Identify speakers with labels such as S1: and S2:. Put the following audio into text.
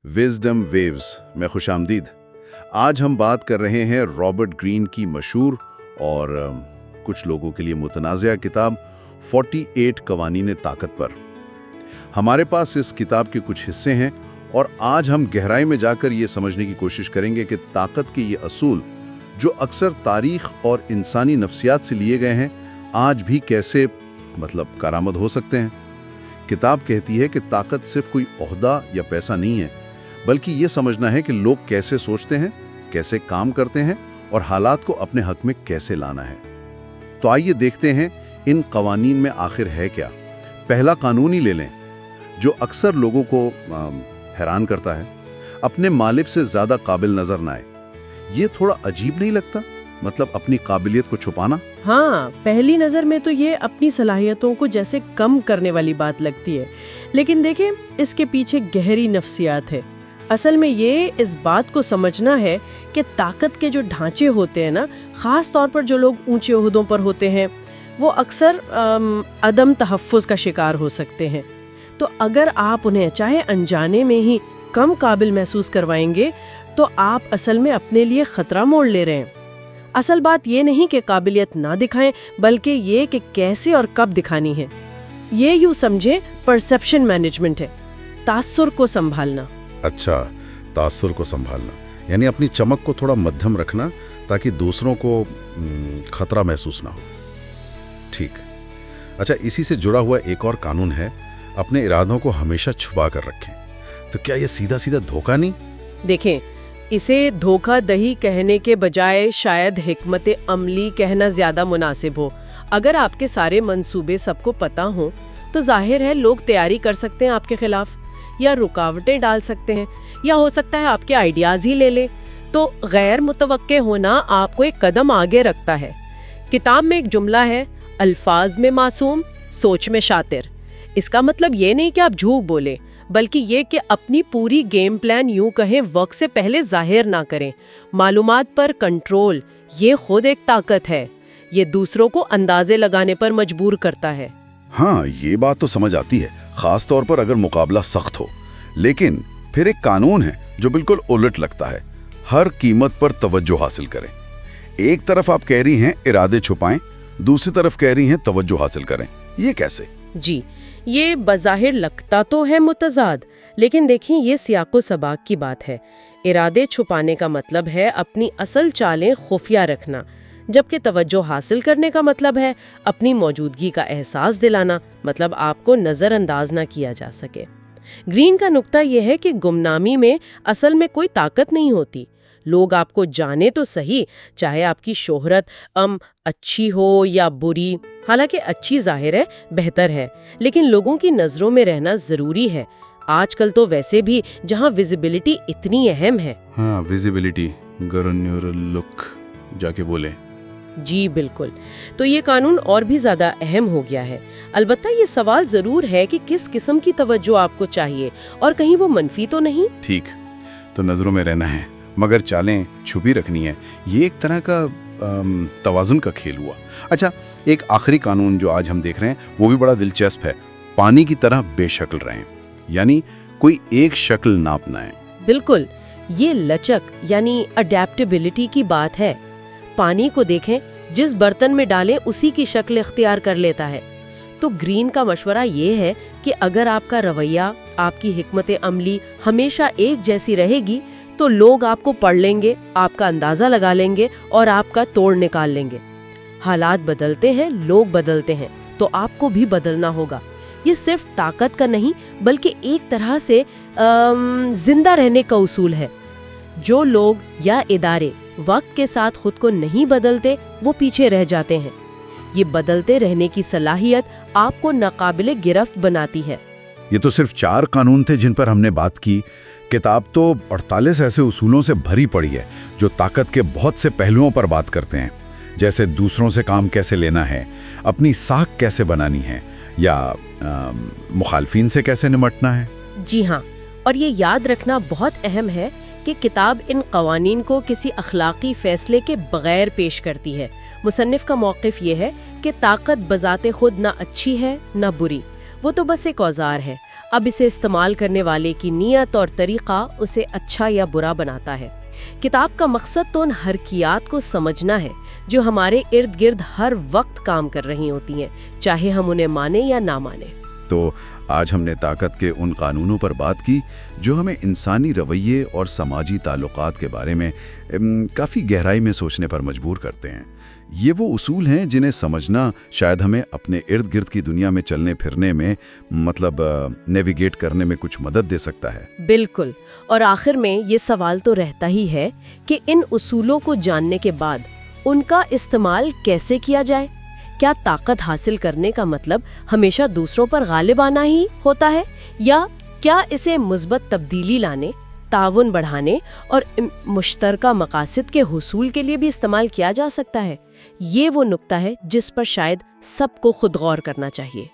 S1: Wisdom waves में खुशामदीद। आज हम बात कर रहे हैं रॉबर्ट ग्रीन की मशहूर और कुछ लोगों के लिए मुतनाज़िया किताब 48 कवानीन ताकत पर। हमारे पास इस किताब के कुछ हिस्से हैं और आज हम गहराई में जाकर ये समझने की कोशिश करेंगे कि ताकत के ये असूल जो अक्सर तारीख और इंसानी नफ्सियात से लिए गए हैं आज भी कैसे कारामद हो सकते हैं। किताब कहती है कि ताकत सिर्फ कोई ओहदा या पैसा नहीं है, बल्कि ये समझना है कि लोग कैसे सोचते हैं, कैसे काम करते हैं और हालात को अपने हक में कैसे लाना है। तो आइए देखते हैं इन कवानीन में आखिर है क्या। पहला कानून ही ले लें जो अक्सर लोगों को हैरान करता है, अपने मालिक से ज़्यादा काबिल नज़र ना आए। ये थोड़ा अजीब नहीं लगता? अपनी काबिलियत को छुपाना।
S2: हाँ, पहली नज़र में तो ये अपनी सलाहियतों को जैसे कम करने वाली बात लगती है, लेकिन देखें इसके पीछे गहरी नफ्सियात है। असल में ये इस बात को समझना है कि ताकत के जो ढांचे होते हैं ना, ख़ास तौर पर जो लोग ऊंचे ओहदों पर होते हैं, वो अक्सर अदम तहफ़्फ़ुज़ का शिकार हो सकते हैं। तो अगर आप उन्हें चाहे अनजाने में ही कम काबिल महसूस करवाएंगे तो आप असल में अपने लिए ख़तरा मोड़ ले रहे हैं। असल बात ये नहीं कि काबिलियत ना दिखाएं, बल्कि ये कि कैसे और कब दिखानी है। ये यूँ समझें परसेप्शन मैनेजमेंट है, तासुर को संभालना।
S1: अच्छा, तासुर को संभालना यानी अपनी चमक को थोड़ा मध्यम रखना ताकि दूसरों को खतरा महसूस ना हो। ठीक। अच्छा, इसी से जुड़ा हुआ एक और कानून है, अपने इरादों को हमेशा छुपा कर रखें। तो क्या ये सीधा सीधा धोखा नहीं?
S2: देखें, इसे धोखाधड़ी कहने के बजाय शायद हिकमत अमली कहना ज्यादा मुनासिब हो। अगर आपके सारे मंसूबे सबको पता हो तो जाहिर है लोग तैयारी कर सकते हैं आपके खिलाफ, या रुकावटें डाल सकते हैं, या हो सकता है आपके आइडियाज ही ले ले। तो गैर मुतवक्के होना आपको एक कदम आगे रखता है। किताब में एक जुमला है, अल्फाज में मासूम, सोच में शातिर। इसका मतलब ये नहीं कि आप झूठ बोले, बल्कि ये कि अपनी पूरी गेम प्लान यूं कहें वक्त से पहले जाहिर ना करें। मालूमात पर कंट्रोल ये खुद एक ताकत है, ये दूसरों को अंदाजे लगाने पर मजबूर करता है।
S1: हाँ, ये बात तो समझ आती है, खास तौर पर अगर मुकाबला सख्त हो। लेकिन फिर एक कानून है जो बिल्कुल उलट लगता है, हर कीमत पर तवज्जो हासिल करें। एक तरफ आप कह रही हैं इरादे छुपाएं, दूसरी तरफ कह रही हैं तवज्जो हासिल करें। ये कैसे?
S2: जी, ये बज़ाहिर लगता तो है मुतज़ाद, लेकिन देखें ये सियाको सबाक की बात है। इरादे छुपाने का मतलब है अपनी असल चालें खुफिया रखना, जबकि तवज्जो हासिल करने का मतलब है अपनी मौजूदगी का एहसास दिलाना, मतलब आपको नज़रअंदाज ना किया जा सके। ग्रीन का नुक्ता यह है कि गुमनामी में असल में कोई ताकत नहीं होती। लोग आपको जाने तो सही, चाहे आपकी शोहरत अच्छी हो या बुरी। हालांकि अच्छी जाहिर है, बेहतर है, लेकिन लोगों की नज़रों में रहना ज़रूरी है। आजकल तो वैसे भी जहां विजिबिलिटी इतनी अहम है।
S1: हाँ, विजिबिलिटी, लुक जाके बोले।
S2: जी बिल्कुल। तो ये कानून और भी ज़्यादा अहम हो गया है। अलबत्ता ये सवाल ज़रूर है कि किस किस्म की तवज्जो आपको चाहिए, और कहीं वो मनफी तो नहीं।
S1: ठीक, तो नज़रों में रहना है मगर चालें छुपी रखनी है। ये एक तरह का तवाज़ुन का खेल हुआ। अच्छा, एक आखिरी कानून जो आज हम देख रहे हैं वो भी बड़ा दिलचस्प है, पानी की तरह बेशक्ल रहें, यानी कोई एक शक्ल ना अपनाएं।
S2: बिल्कुल, ये लचक यानी अडेप्टेबिलिटी की बात है। पानी को देखें, जिस बर्तन में डालें उसी की शक्ल इख्तियार कर लेता है। तो ग्रीन का मशवरा ये है कि अगर आपका रवैया, आपकी हिकमत अमली हमेशा एक जैसी रहेगी तो लोग आपको पढ़ लेंगे, आपका अंदाज़ा लगा लेंगे और आपका तोड़ निकाल लेंगे। हालात बदलते हैं, लोग बदलते हैं, तो आपको भी बदलना होगा। ये सिर्फ ताकत का नहीं, बल्कि एक तरह से जिंदा रहने का उसूल है। जो लोग या इदारे वक्त के साथ खुद को नहीं बदलते, वो पीछे रह जाते हैं। ये बदलते रहने की सलाहियत आपको नाकाबिले गिरफ्त बनाती है।
S1: ये तो सिर्फ 4 कानून थे जिन पर हमने बात की। किताब तो 48 ऐसे उसूलों से भरी पड़ी है जो ताकत के बहुत से पहलुओं पर बात करते हैं, जैसे दूसरों से काम कैसे लेना है, अपनी साख कैसे बनानी है, या मुखालफिन से कैसे निमटना है। जी
S2: हाँ, और ये याद रखना बहुत अहम है कि किताब इन कवानीन को किसी अखलाकी फैसले के बगैर पेश करती है। मुसन्निफ का मौक़िफ़ ये है कि ताकत बज़ाते खुद ना अच्छी है ना बुरी, वो तो बस एक औजार है। اب اسے استعمال کرنے والے کی نیت اور طریقہ اسے اچھا یا برا بناتا ہے۔ کتاب کا مقصد تو ان حرکیات کو سمجھنا ہے جو ہمارے ارد گرد ہر وقت کام کر رہی ہوتی ہیں، چاہے ہم انہیں مانیں یا نہ مانیں۔
S1: تو آج ہم نے طاقت کے ان قانونوں پر بات کی جو ہمیں انسانی رویے اور سماجی تعلقات کے بارے میں کافی گہرائی میں سوچنے پر مجبور کرتے ہیں۔ یہ وہ اصول ہیں جنہیں سمجھنا شاید ہمیں اپنے ارد گرد کی دنیا میں چلنے پھرنے میں نیویگیٹ کرنے میں کچھ مدد دے سکتا ہے۔
S2: بالکل، اور آخر میں یہ سوال تو رہتا ہی ہے کہ ان اصولوں کو جاننے کے بعد ان کا استعمال کیسے کیا جائے؟ کیا طاقت حاصل کرنے کا مطلب ہمیشہ دوسروں پر غالب آنا ہی ہوتا ہے، یا کیا اسے مثبت تبدیلی لانے، تعاون بڑھانے اور مشترکہ مقاصد کے حصول کے لیے بھی استعمال کیا جا سکتا ہے؟ یہ وہ نقطہ ہے جس پر شاید سب کو خود غور کرنا چاہیے۔